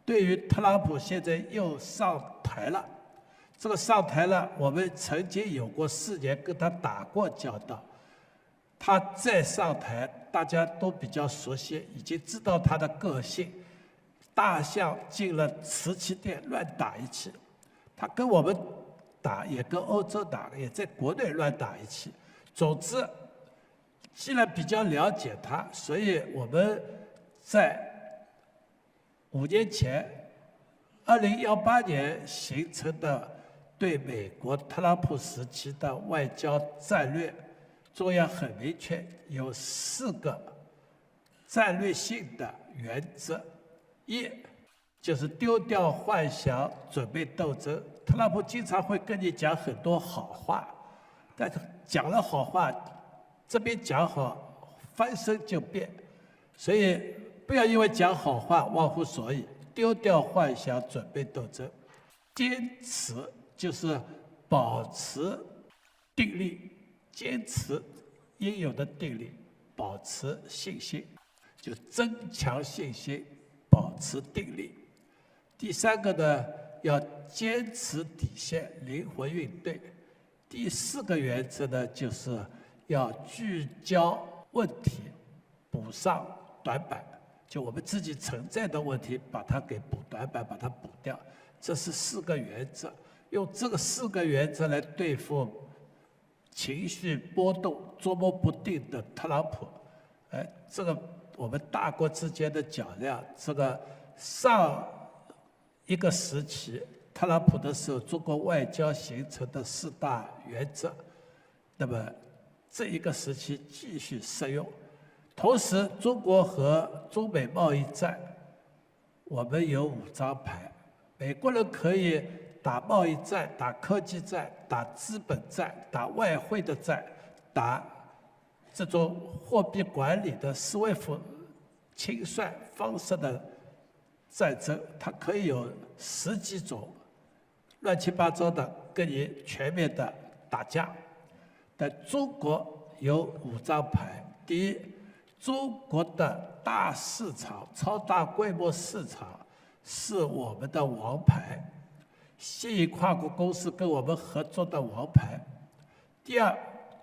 对于特朗普现在又上台了，这个上台了，我们曾经有过4年跟他打过交道，他再上台，大家都比较熟悉，已经知道他的个性。大象进了瓷器店乱打一气，他跟我们打，也跟欧洲打，也在国内乱打一气。总之，既然比较了解他，所以我们在5年前，2018年形成的对美国特朗普时期的外交战略，中央很明确，有4个战略性的原则。一就是丢掉幻想，准备斗争。特朗普经常会跟你讲很多好话，但是讲了好话，这边讲好，翻身就变，所以不要因为讲好话忘乎所以，丢掉幻想，准备斗争。坚持就是保持定力，坚持应有的定力，保持信心，就增强信心。保持定力。第3个呢，要坚持底线，灵活应对。第4个原则呢，就是要聚焦问题，补上短板。就我们自己存在的问题，把它给补短板，把它补掉。这是4个原则。用这个4个原则来对付情绪波动、捉摸不定的特朗普。这个。我们大国之间的较量，这个上一个时期特朗普的时候，中国外交形成的4大原则，那么这一个时期继续适用。同时，中国和中美贸易战，我们有5张牌。美国人可以打贸易战、打科技战、打资本战、打外汇的战、打这种货币管理的SWIFT清算方式的战争，它可以有10几种乱七八糟的跟你全面的打架。但中国有5张牌。第一，中国的大市场、超大规模市场是我们的王牌，吸引跨国公司跟我们合作的王牌。第二，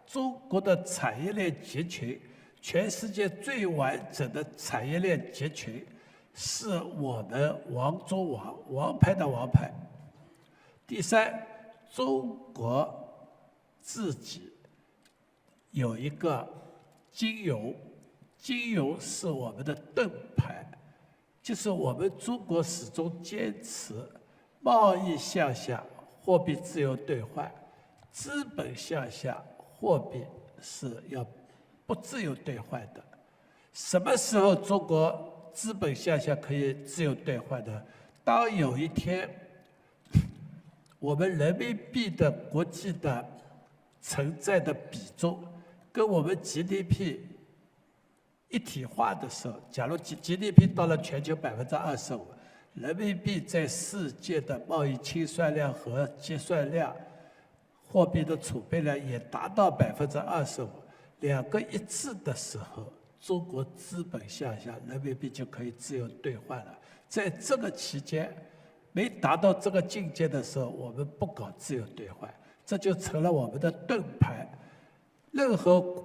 中国的产业链集群，全世界最完整的产业链集群，是我们王中王，王牌的王牌。第三，中国自己有一个金融，金融是我们的盾牌，就是我们中国始终坚持贸易向下，货币自由兑换，资本向下，货币是要不自由兑换的。什么时候中国资本向下可以自由兑换呢？当有一天我们人民币的国际的存在的比重跟我们 GDP 一体化的时候，假如 GDP 到了全球25%，人民币在世界的贸易清算量和结算量、货币的储备量也达到25%，两个一致的时候，中国资本向下，人民币就可以自由兑换了。在这个期间，没达到这个境界的时候，我们不搞自由兑换，这就成了我们的盾牌。任何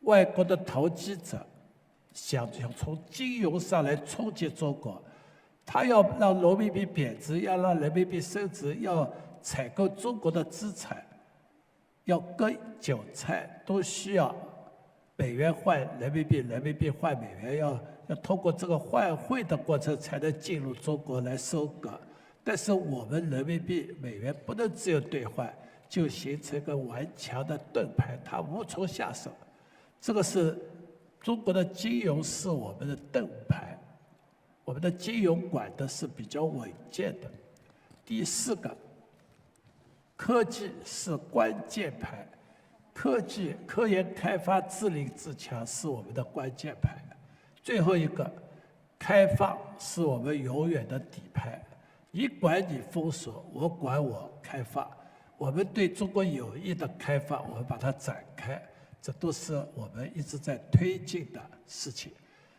外国的投机者想从金融上来冲击中国，他要让人民币贬值，要让人民币升值，要采购中国的资产，要割韭菜，都需要美元换人民币，人民币换美元，要通过这个换汇的过程才能进入中国来收割。但是我们人民币、美元不能自由兑换，就形成一个顽强的盾牌，它无从下手。这个是中国的金融是我们的盾牌，我们的金融管的是比较稳健的。第四个，科技是关键牌，科技、科研开发、自立自强是我们的关键牌。最后一个，开放是我们永远的底牌。你管你封锁，我管我开放。我们对中国有益的开放，我们把它展开，这都是我们一直在推进的事情。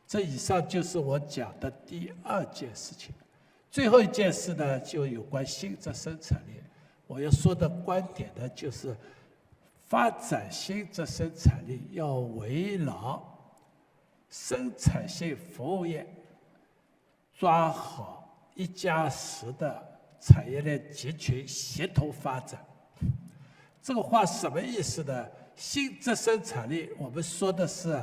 这以上就是我讲的第二件事情。最后一件事呢，就有关新质生产力。我要说的观点呢，就是发展新质生产力要围绕生产性服务业，抓好1+10的产业链集群协同发展。这个话什么意思呢？新质生产力，我们说的是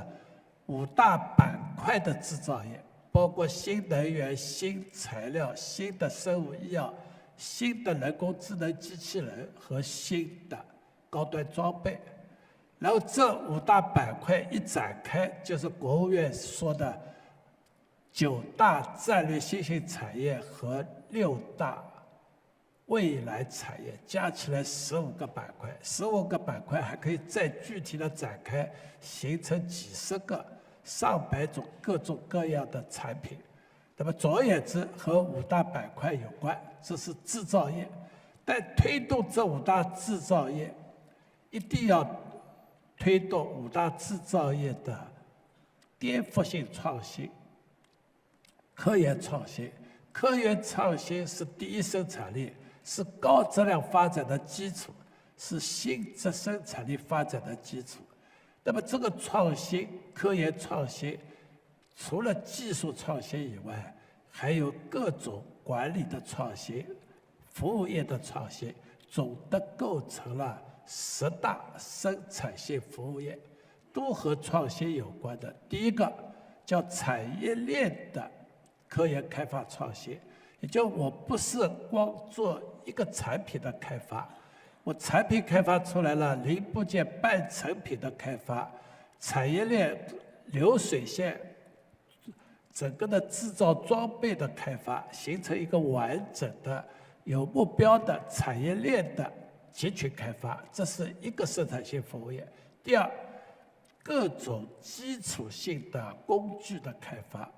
5大板块的制造业，包括新能源、新材料、新的生物医药、新的人工智能机器人和新的高端装备。然后这5大板块一展开，就是国务院说的9大战略新兴产业和6大未来产业，加起来15个板块，15个板块还可以再具体的展开，形成几十个、上百种各种各样的产品。那么总而言之，和5大板块有关，这是制造业。但推动这5大制造业，一定要推动5大制造业的颠覆性创新、科研创新。科研创新是第一生产力，是高质量发展的基础，是新质生产力发展的基础。那么这个创新、科研创新，除了技术创新以外，还有各种管理的创新、服务业的创新，总的构成了10大生产性服务业，都和创新有关的。第一个叫产业链的科研开发创新，也就我不是光做一个产品的开发，我产品开发出来了，零部件半成品的开发，产业链流水线整个的制造装备的开发，形成一个完整的有目标的产业链的集群开发，这是一个生产性服务业。第二，各种基础性的工具的开发，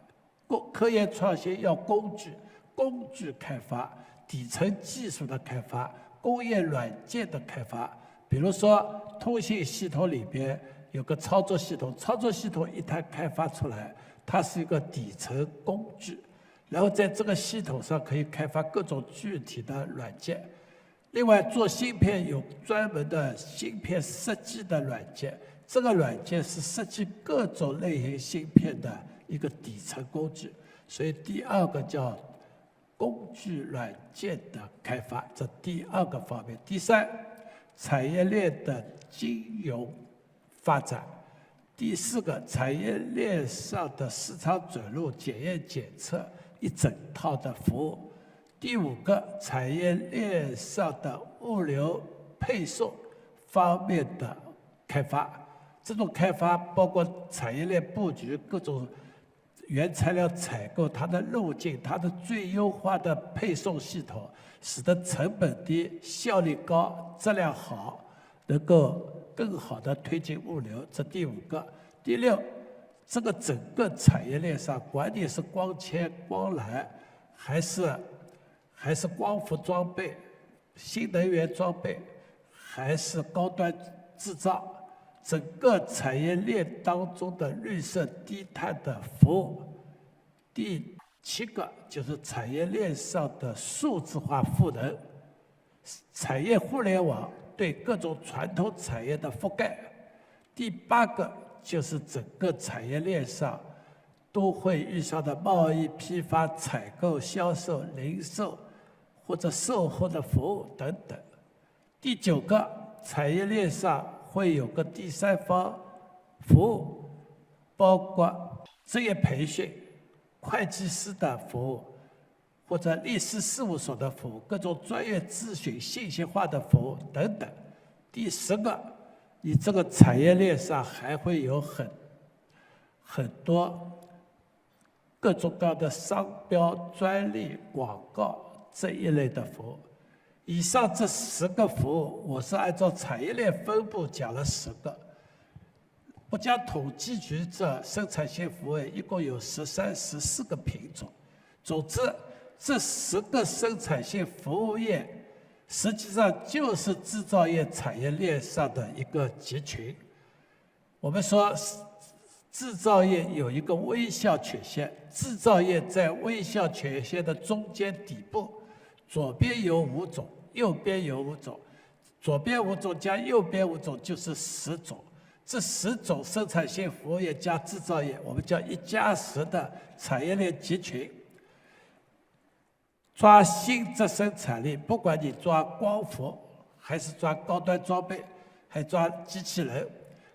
科研创新要工具开发，底层技术的开发，工业软件的开发。比如说通信系统里边有个操作系统，操作系统一旦开发出来，它是一个底层工具，然后在这个系统上可以开发各种具体的软件。另外做芯片有专门的芯片设计的软件，这个软件是设计各种类型芯片的一个底层工具。所以第二个叫工具软件的开发，这第二个方面。第三，产业链的金融发展。第四个，产业链上的市场准入、检验检测一整套的服务。第五个，产业链上的物流配送方面的开发。这种开发包括产业链布局、各种原材料采购、它的路径、它的最优化的配送系统，使得成本低、效率高、质量好，能够更好的推进物流。这第五个。第六，这个整个产业链上，管你是光纤、光缆，还是光伏装备、新能源装备，还是高端制造，整个产业链当中的绿色低碳的服务。第七个就是产业链上的数字化赋能，产业互联网对各种传统产业的覆盖。第八个就是整个产业链上都会遇上的贸易、批发、采购、销售、零售或者售后的服务等等。第九个，产业链上会有个第三方服务，包括职业培训、会计师的服务，或者律师事务所的服务，各种专业咨询、信息化的服务等等。第十个，你这个产业链上还会有很多各种各样的商标、专利、广告这一类的服务。以上这10个服务，我是按照产业链分布讲了10个。国家统计局这生产性服务业一共有13、14个品种。总之，这10个生产性服务业实际上就是制造业产业链上的一个集群。我们说制造业有一个微笑曲线，制造业在微笑曲线的中间底部，左边有5种，右边有5种，左边5种加右边5种就是10种。这10种生产性服务业加制造业，我们叫1+10的产业链集群。抓新质生产力，不管你抓光伏，还是抓高端装备，还抓机器人，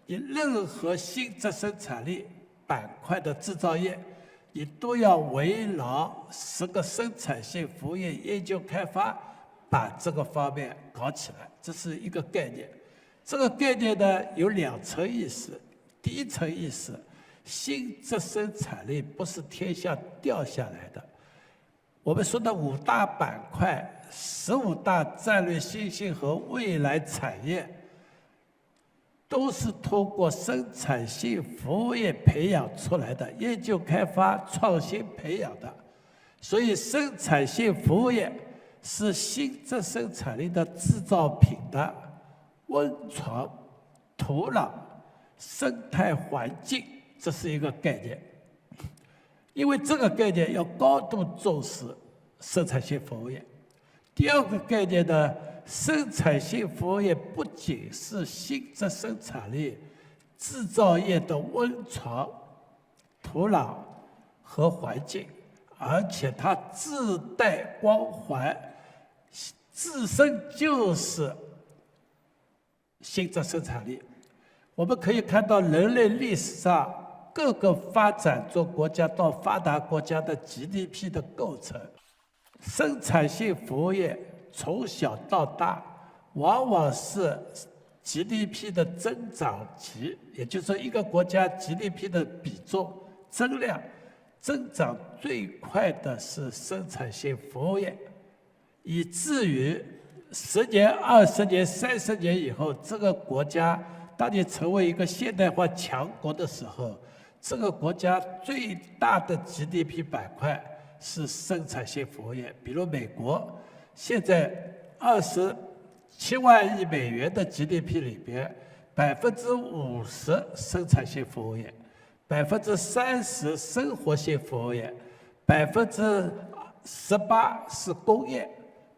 你任何新质生产力板块的制造业，你都要围绕10个生产性服务业研究开发，把这个方面搞起来，这是一个概念。这个概念呢有2层意思。第一层意思，新质生产力不是天下掉下来的。我们说的5大板块、15大战略新兴和未来产业，都是通过生产性服务业培养出来的，研究开发、创新培养的。所以，生产性服务业是新质生产力的制造品的温床、土壤、生态环境，这是一个概念。因为这个概念要高度重视生产性服务业。第二个概念呢，生产性服务业不仅是新质生产力制造业的温床、土壤和环境，而且它自带光环，自身就是新质生产力。我们可以看到人类历史上各个发展中国家到发达国家的 GDP 的构成，生产性服务业从小到大往往是 GDP 的增长极，也就是说一个国家 GDP 的比重增量增长最快的是生产性服务业，以至于10年、20年、30年以后，这个国家当你成为一个现代化强国的时候，这个国家最大的 GDP 板块是生产性服务业。比如美国，现在27万亿美元的 GDP 里边，50%生产性服务业，30%生活性服务业，18%是工业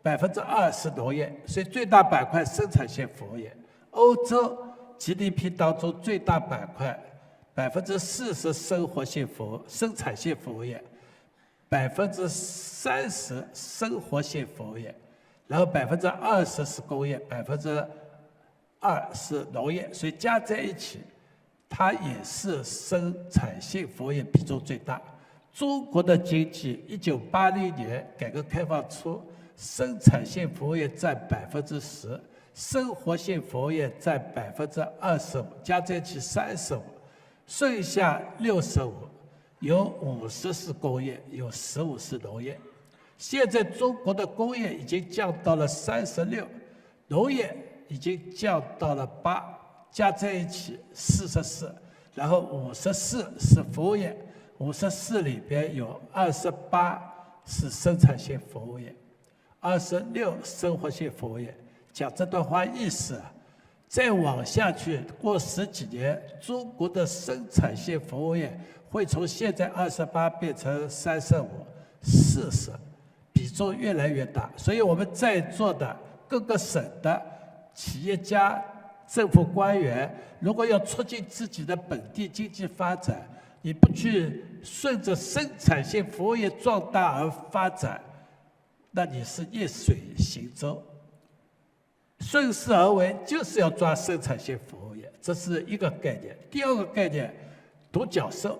，2%是农业，所以最大板块生产性服务业。欧洲 GDP 当中最大板块40%生活性服务、生产性服务业，30%生活性服务业，然后20%是工业，2%是农业，所以加在一起，它也是生产性服务业比重最大。中国的经济1980年改革开放初，生产性服务业占10%，生活性服务业占25%，加在一起35%。剩下65%，有50%是工业，有15%是农业。现在中国的工业已经降到了36%，农业已经降到了8%，加在一起44%，然后54%是服务业，54%里边有28%是生产性服务业，26%生活性服务业。讲这段话意思啊，再往下去，过10几年，中国的生产性服务业会从现在28变成35、40，比重越来越大。所以我们在座的各个省的企业家、政府官员，如果要促进自己的本地经济发展，你不去顺着生产性服务业壮大而发展，那你是逆水行舟。顺势而为就是要抓生产性服务业，这是一个概念。第二个概念，独角兽，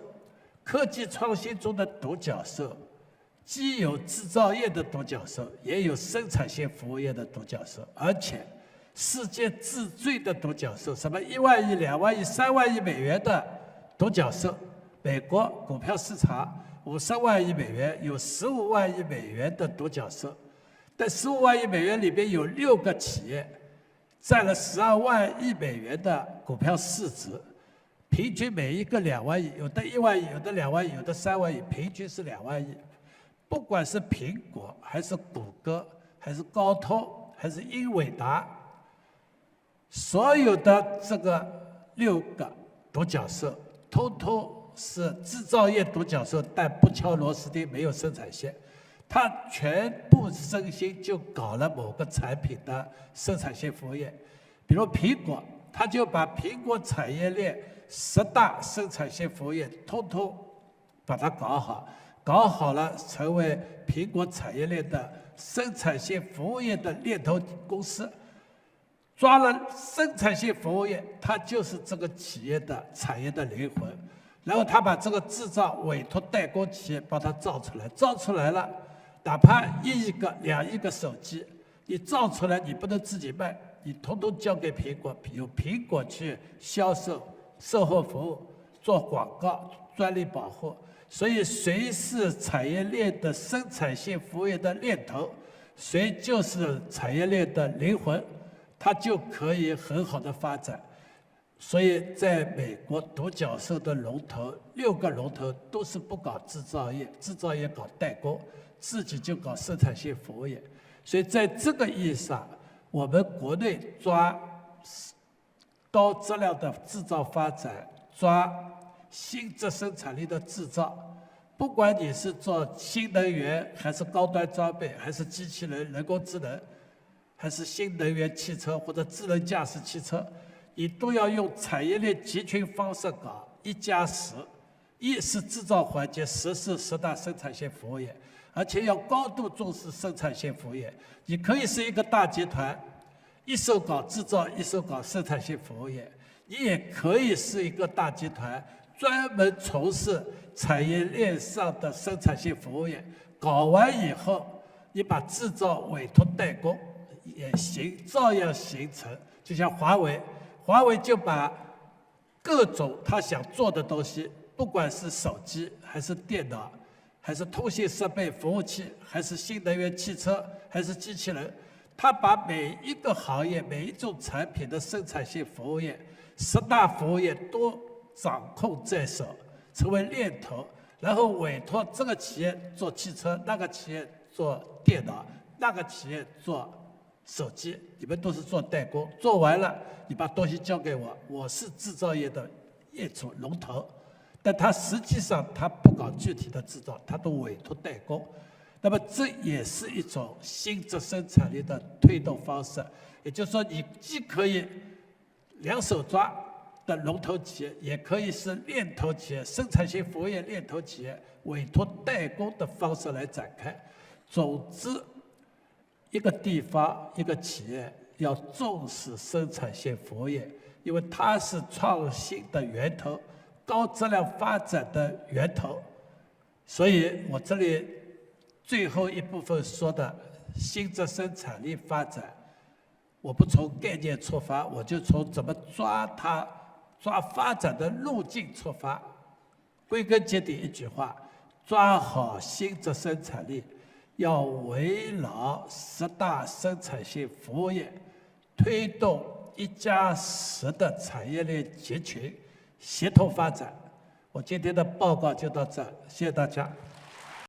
科技创新中的独角兽，既有制造业的独角兽，也有生产性服务业的独角兽，而且世界最最的独角兽，什么1万亿、2万亿、3万亿美元的独角兽，美国股票市场50万亿美元，有15万亿美元的独角兽。但15万亿美元里边有6个企业，占了12万亿美元的股票市值，平均每一个2万亿，有的1万亿，有的2万亿，有的3万亿，平均是2万亿。不管是苹果，还是谷歌，还是高通，还是英伟达，所有的这个6个独角兽通通是制造业独角兽，但不敲螺丝钉，没有生产线。它全部身心就搞了某个产品的生产性服务业，比如苹果，它就把苹果产业链10大生产性服务业通通把它搞好，搞好了成为苹果产业链的生产性服务业的猎头公司。抓了生产性服务业，它就是这个企业的产业的灵魂。然后他把这个制造委托代工企业帮他造出来，造出来了。哪怕1亿个、2亿个手机，你造出来你不能自己卖，你统统交给苹果，由苹果去销售、售后服务、做广告、专利保护。所以谁是产业链的生产性服务业的链头，谁就是产业链的灵魂，它就可以很好的发展。所以在美国独角兽的龙头，6个龙头都是不搞制造业，制造业搞代工，自己就搞生产性服务业。所以在这个意义上，我们国内抓高质量的制造发展，抓新质生产力的制造，不管你是做新能源，还是高端装备，还是机器人、人工智能，还是新能源汽车或者智能驾驶汽车，你都要用产业链集群方式搞，1+10，1是制造环节，10是10大生产性服务业，而且要高度重视生产性服务业。你可以是一个大集团，一手搞制造，一手搞生产性服务业；你也可以是一个大集团，专门从事产业链上的生产性服务业。搞完以后，你把制造委托代工也行，照样形成。就像华为就把各种他想做的东西，不管是手机还是电脑，还是通信设备、服务器，还是新能源汽车，还是机器人，他把每一个行业、每一种产品的生产性服务业，10大服务业都掌控在手，成为链头，然后委托这个企业做汽车，那个企业做电脑，那个企业做手机，你们都是做代工，做完了你把东西交给我，我是制造业的业主龙头，但他实际上他不搞具体的制造，他都委托代工。那么这也是一种新质生产力的推动方式，也就是说，你既可以两手抓的龙头企业，也可以是链头企业、生产性服务业链头企业委托代工的方式来展开。总之，一个地方、一个企业要重视生产性服务业，因为它是创新的源头、高质量发展的源头。所以我这里最后一部分说的新质生产力发展，我不从概念出发，我就从怎么抓它、抓发展的路径出发。归根结底一句话：抓好新质生产力，要围绕10大生产性服务业，推动1+10的产业链集群协同发展。我今天的报告就到这，谢谢大家。